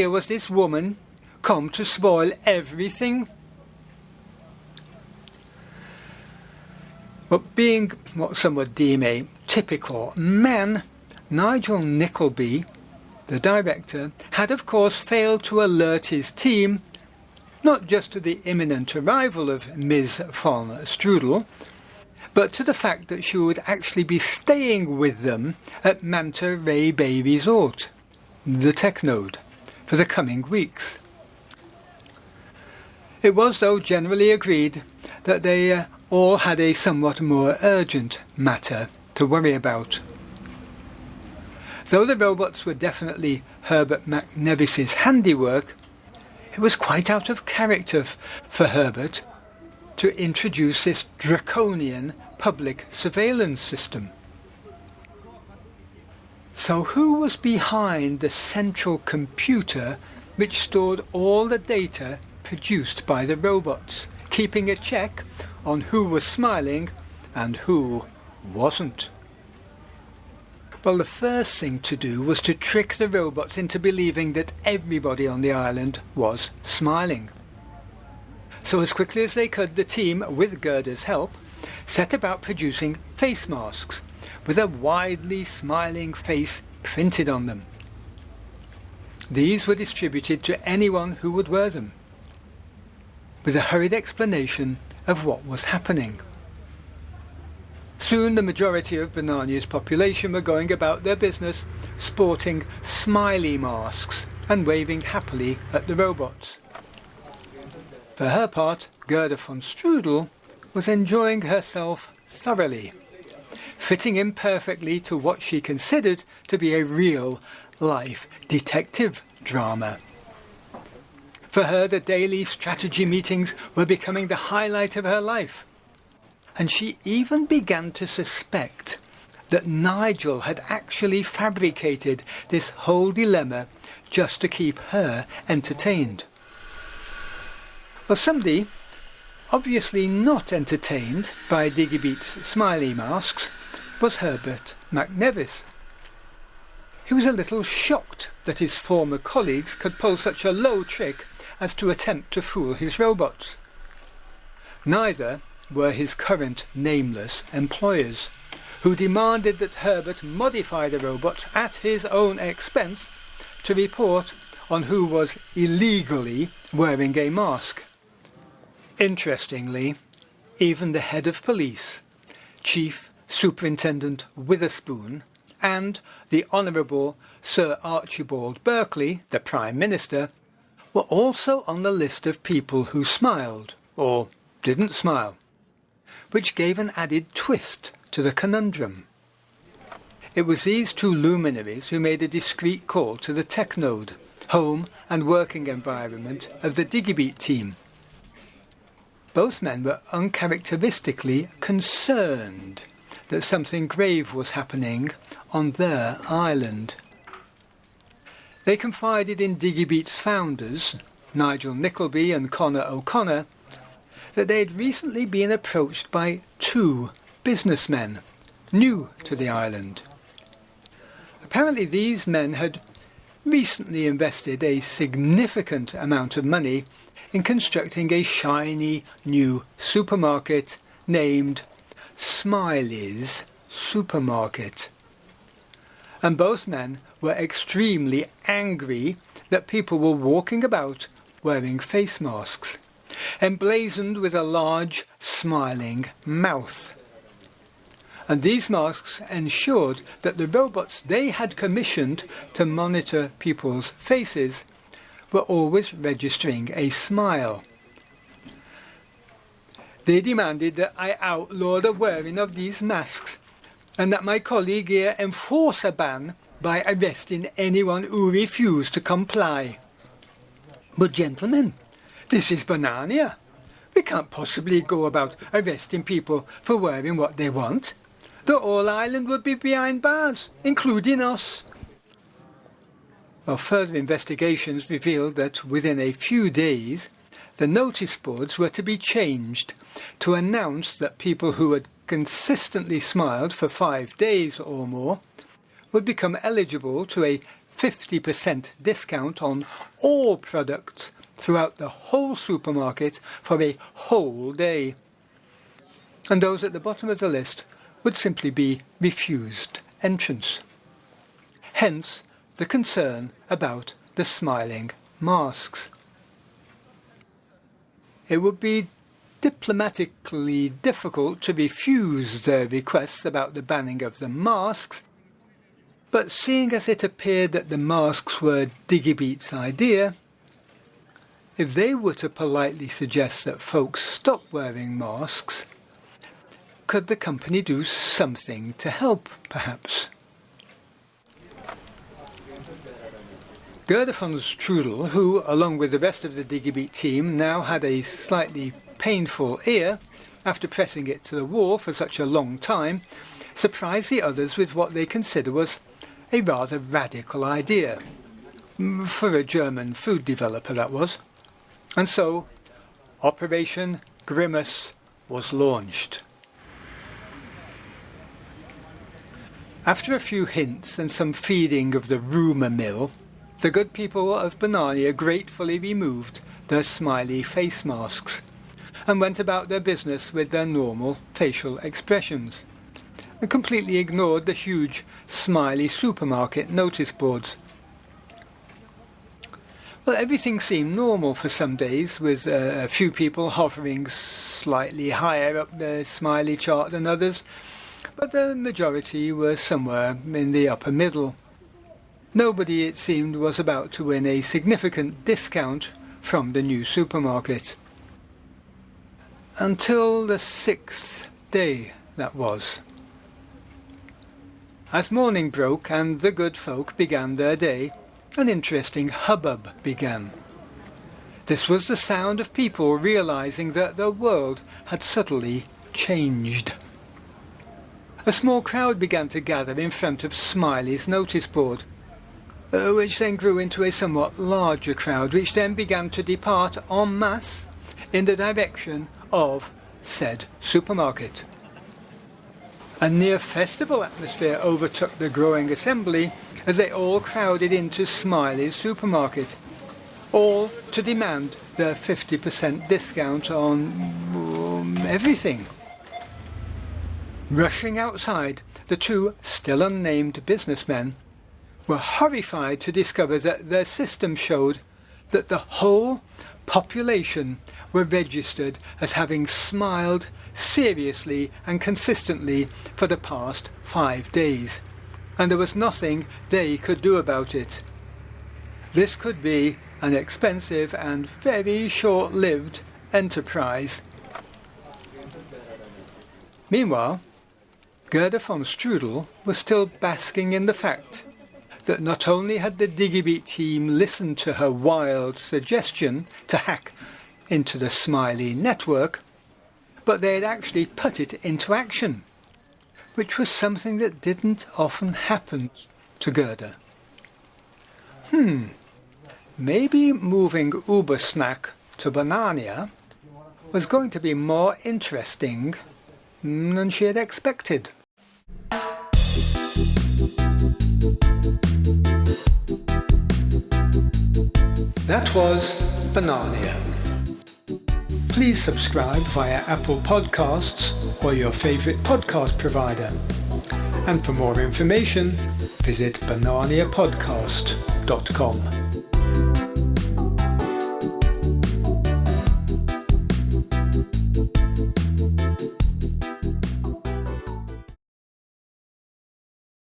here was this woman come to spoil everything. But being what some would deem a typical man, Nigel Nickleby, the director, had of course failed to alert his team not just to the imminent arrival of Ms. von Strudel, but to the fact that she would actually be staying with them at Manta Ray Bay Resort, the Technode, for the coming weeks. It was, though, generally agreed that they all had a somewhat more urgent matter to worry about. Though the robots were definitely Herbert Mac Nevis's handiwork, it was quite out of character for Herbert to introduce this draconian public surveillance system. So who was behind the central computer which stored all the data produced by the robots, keeping a check on who was smiling and who wasn't? Well, the first thing to do was to trick the robots into believing that everybody on the island was smiling. So as quickly as they could, the team, with Gerda's help, set about producing face masks with a widely smiling face printed on them. These were distributed to anyone who would wear them, with a hurried explanation of what was happening. Soon the majority of Banania's population were going about their business, sporting smiley masks and waving happily at the robots. For her part, Gerda von Strudel was enjoying herself thoroughly, fitting in perfectly to what she considered to be a real-life detective drama. For her, the daily strategy meetings were becoming the highlight of her life, and she even began to suspect that Nigel had actually fabricated this whole dilemma just to keep her entertained. Well, somebody, obviously not entertained by Digibeat's smiley masks, was Herbert Mac Nevis. He was a little shocked that his former colleagues could pull such a low trick as to attempt to fool his robots. Neither were his current nameless employers, who demanded that Herbert modify the robots at his own expense to report on who was illegally wearing a mask. Interestingly, even the head of police, Chief Superintendent Witherspoon, and the Honourable Sir Archibald Berkeley, the Prime Minister, were also on the list of people who smiled, or didn't smile, which gave an added twist to the conundrum. It was these two luminaries who made a discreet call to the Technode, home and working environment of the Digibeat team. Both men were uncharacteristically concerned that something grave was happening on their island. They confided in Digibeat's founders, Nigel Nickleby and Connor O'Connor, that they had recently been approached by two businessmen new to the island. Apparently these men had recently invested a significant amount of money in constructing a shiny new supermarket named Smiley's Supermarket. And both men were extremely angry that people were walking about wearing face masks, emblazoned with a large smiling mouth. And these masks ensured that the robots they had commissioned to monitor people's faces were always registering a smile. They demanded that I outlaw the wearing of these masks, and that my colleague here enforce a ban by arresting anyone who refused to comply. But gentlemen, this is Banania. We can't possibly go about arresting people for wearing what they want. The whole island would be behind bars, including us. Well, further investigations revealed that within a few days, the notice boards were to be changed to announce that people who had consistently smiled for 5 days or more would become eligible to a 50% discount on all products throughout the whole supermarket for a whole day. And those at the bottom of the list would simply be refused entrance. Hence the concern about the smiling masks. It would be diplomatically difficult to refuse their requests about the banning of the masks, but seeing as it appeared that the masks were Digibeat's idea, if they were to politely suggest that folks stop wearing masks, could the company do something to help, perhaps? Gerda von Strudel, who, along with the rest of the Digibeat team, now had a slightly painful ear after pressing it to the wall for such a long time, surprised the others with what they consider was a rather radical idea. For a German food developer, that was. And so, Operation Grimace was launched. After a few hints and some feeding of the rumour mill, the good people of Banania gratefully removed their smiley face masks and went about their business with their normal facial expressions, and completely ignored the huge smiley supermarket notice boards. Well, everything seemed normal for some days, with a few people hovering slightly higher up the smiley chart than others, but the majority were somewhere in the upper middle. Nobody, it seemed, was about to win a significant discount from the new supermarket. Until the 6th day, that was. As morning broke and the good folk began their day, an interesting hubbub began. This was the sound of people realizing that the world had subtly changed. A small crowd began to gather in front of Smiley's notice board, which then grew into a somewhat larger crowd, which then began to depart en masse in the direction of said supermarket. A near-festival atmosphere overtook the growing assembly as they all crowded into Smiley's supermarket, all to demand their 50% discount on everything. Rushing outside, the two still unnamed businessmen were horrified to discover that their system showed that the whole population were registered as having smiled seriously and consistently for the past 5 days, and there was nothing they could do about it. This could be an expensive and very short-lived enterprise. Meanwhile, Gerda von Strudel was still basking in the fact that not only had the Digibeat team listened to her wild suggestion to hack into the Smiley network, but they had actually put it into action, which was something that didn't often happen to Gerda. Maybe moving Ubersnack to Banania was going to be more interesting than she had expected. That was Banania. Please subscribe via Apple Podcasts or your favourite podcast provider. And for more information, visit bananiapodcast.com.